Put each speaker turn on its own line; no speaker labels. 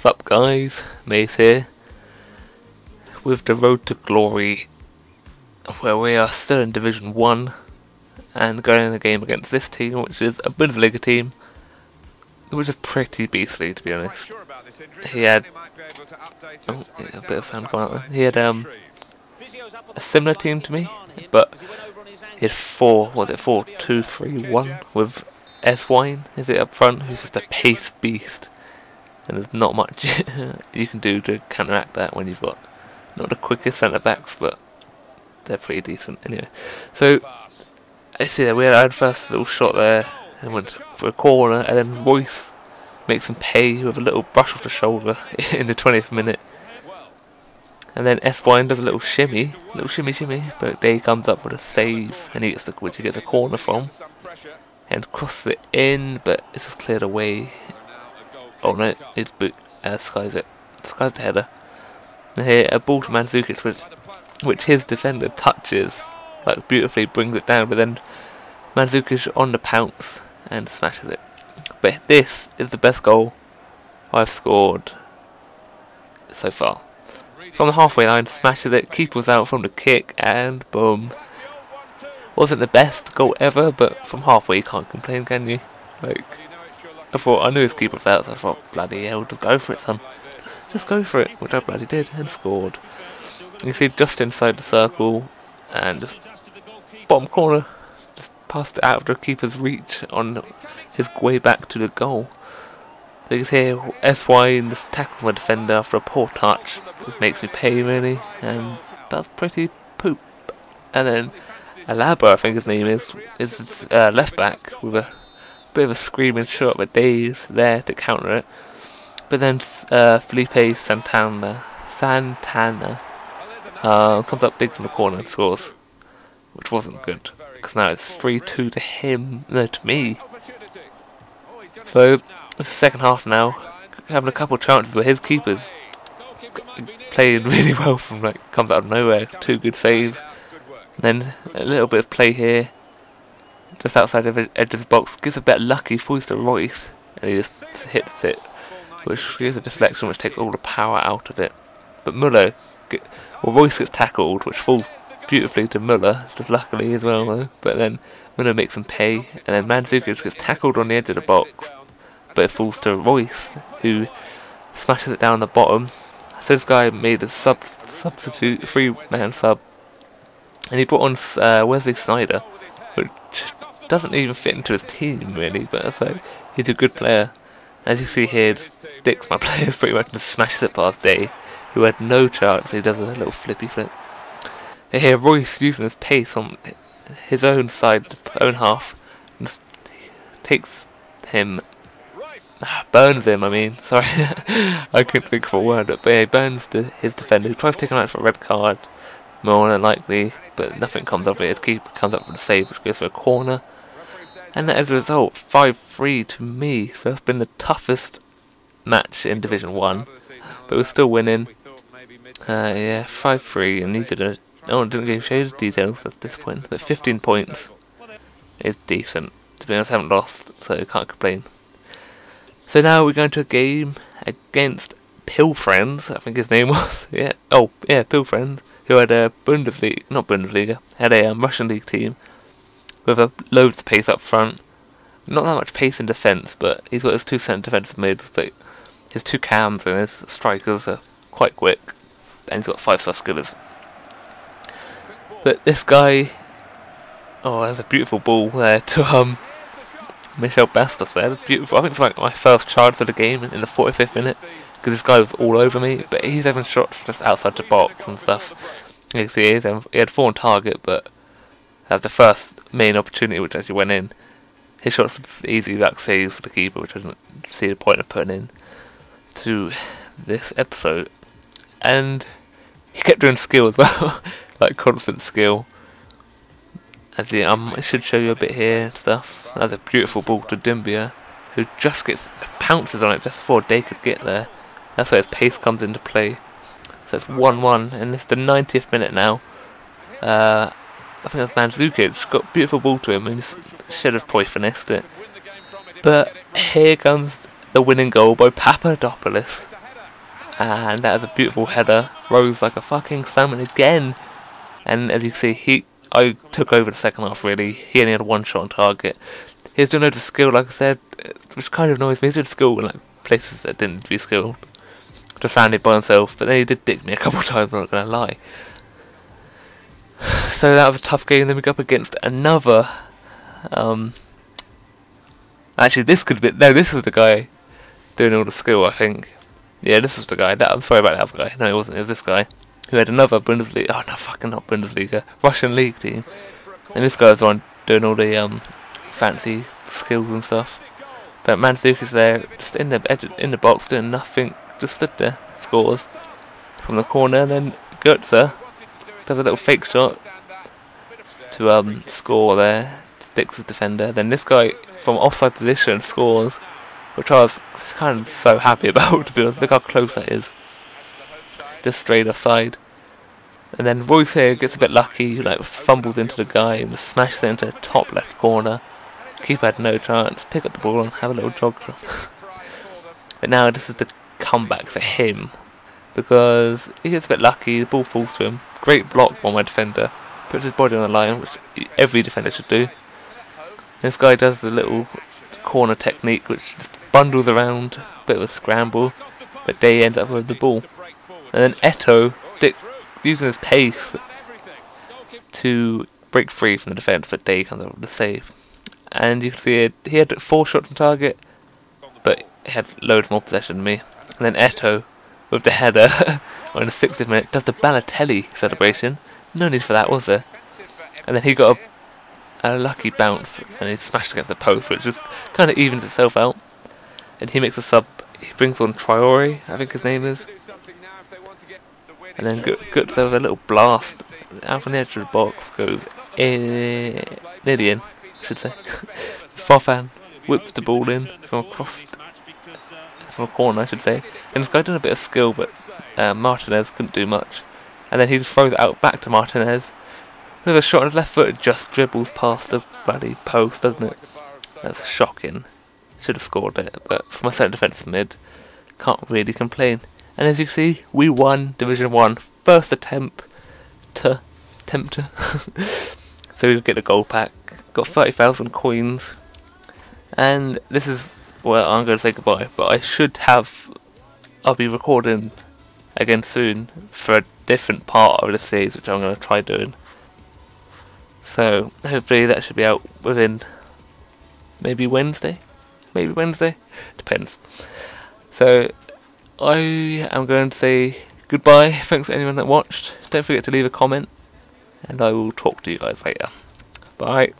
Sup guys, Mace here, with the Road to Glory, where we are still in Division 1, and going in a game against this team, which is a Bundesliga team, which is pretty beastly to be honest. He had, oh, yeah, a bit of sound going out there. He had a similar team to me, but he had 4-2-3-1 with S-Wine, is it, up front, who's just a pace beast. And there's not much you can do to counteract that when you've got not the quickest centre backs, but they're pretty decent anyway. So I see that I had first little shot there and went for a corner, and then Royce makes him pay with a little brush off the shoulder in the 20th minute. And then S-Wine does a little shimmy, but there he comes up with a save, and he gets which he gets a corner from, and crosses it in, but it's just cleared away. Oh no, it's Sky's it. Sky's the header. And here a ball to Mandzukic, which his defender touches, like beautifully brings it down, but then Mandzukic on the pounce and smashes it. But this is the best goal I've scored so far. From the halfway line, smashes it, keeper's out from the kick, and boom. Wasn't the best goal ever, but from halfway you can't complain, can you? Like, I knew his keeper was out, so I thought, bloody hell, just go for it, son. Just go for it, which I bloody did, and scored. You can see just inside the circle, and just bottom corner, just passed it out of the keeper's reach on his way back to the goal. So you can see SY just tackles my defender after a poor touch. Just makes me pay, really, and that's pretty poop. And then Alaba, I think his name is left back with a bit of a screaming shot, but Dave's there to counter it. But then Felipe Santana comes up big from the corner and scores, which wasn't good, because now it's 3-2 to him, no, to me. So it's the second half now, having a couple of chances where his keeper's playing really well from, like, comes out of nowhere, 2 good saves. And then a little bit of play here, just outside of the edge of the box, gives a bit lucky, falls to Royce, and he just hits it, which gives a deflection which takes all the power out of it. But Royce gets tackled, which falls beautifully to Müller, just luckily as well though. But then Müller makes him pay, and then Mandzukic gets tackled on the edge of the box, but it falls to Royce, who smashes it down the bottom. So this guy made a substitute, 3-man sub, and he brought on Wesley Sneijder, which doesn't even fit into his team really, but so he's a good player. As you see here, just dicks my players pretty much and smashes it past Day, who had no chance. He does a little flippy flip. And here Royce, using his pace on his own side, own half, and just takes him, burns him, sorry, I couldn't think of a word, but yeah, he burns his defender, who tries to take him out for a red card, more than likely, but nothing comes of it. His keeper comes up with a save, which goes for a corner, and as a result, 5-3 to me. So that's been the toughest match in Division 1, but we're still winning. Yeah, 5-3, and these are the, oh, I didn't show you the details, that's disappointing, but 15 points is decent. To be honest, I haven't lost, so I can't complain. So now we're going to a game against Pilfriends, I think his name was, yeah, oh, yeah, Pilfriends, who had a had a Russian league team with loads of pace up front. Not that much pace in defence, but he's got his 2 centre defensive mids, but his 2 cams and his strikers are quite quick, and he's got 5-star skillers. But this guy, oh, there's a beautiful ball there to Michel Bastos there. That's beautiful. I think it's like my first charge of the game in the 45th minute, because this guy was all over me, but he's having shots just outside the box and stuff. You can see he had 4 on target, but that was the first main opportunity which actually went in. His shots were easy, like saves for the keeper, which I didn't see the point of putting in to this episode. And he kept doing skill as well, like constant skill. As I should show you a bit here and stuff. That's a beautiful ball to Dumbia, who just pounces on it just before Day could get there. That's where his pace comes into play. So it's 1-1, and it's the 90th minute now. I think that's Mandzukic, got a beautiful ball to him, and he should have probably finessed it. But here comes the winning goal by Papadopoulos. and that is a beautiful header. Rose like a fucking salmon again. And as you can see, I took over the second half really. He only had one shot on target. He was doing loads of skill, like I said, which kind of annoys me. He's doing skill in like places that didn't be skilled. Just found it by himself, but then he did dick me a couple of times, I'm not gonna lie. So that was a tough game. Then we go up against another. Actually, this could be. No, this was the guy doing all the skill, I think. Yeah, this was the guy. I'm sorry about the other guy. No, it wasn't. It was this guy who had another Bundesliga. Oh no, fucking not Bundesliga. Russian league team. And this guy was the one doing all the fancy skills and stuff. But Mandzukic there, just in the box, doing nothing. Just stood there, scores from the corner, and then Götze does a little fake shot to score there. Sticks his defender. Then this guy from offside position scores, which I was kind of so happy about, to be honest. Look how close that is. Just straight offside. And then Royce here gets a bit lucky, like fumbles into the guy and smashes it into the top left corner. Keeper had no chance. Pick up the ball and have a little jog. But now this is the comeback for him, because he gets a bit lucky, the ball falls to him. Great block by my defender. Puts his body on the line, which every defender should do. This guy does the little corner technique, which just bundles around, bit of a scramble, but Day ends up with the ball. And then Eto'o, using his pace to break free from the defence, but Day comes up with the save. And you can see he had 4 shots on target, but he had loads more possession than me. And then Eto'o, with the header on the 60th minute, does the Balotelli celebration. No need for that, was there? And then he got a lucky bounce, and he smashed against the post, which just kind of evens itself out. And he makes a sub. He brings on Traore, I think his name is. And then Götze with a little blast out from the edge of the box goes nearly in, I should say. Fofan whips the ball in from across, from a corner, I should say. And this guy done a bit of skill, but Martinez couldn't do much. And then he just throws it out back to Martinez with a shot on his left foot. Just dribbles past the bloody post, doesn't it? That's shocking. Should have scored it, but for my centre defensive mid, can't really complain. And as you can see, we won Division 1. First attempt to tempter. So we get the gold pack. Got 30,000 coins. And this is where I'm going to say goodbye. But I'll be recording again soon for a different part of the series, which I'm going to try doing. So hopefully that should be out within maybe Wednesday. Depends. So I am going to say goodbye. Thanks to anyone that watched. Don't forget to leave a comment, and I will talk to you guys later. Bye.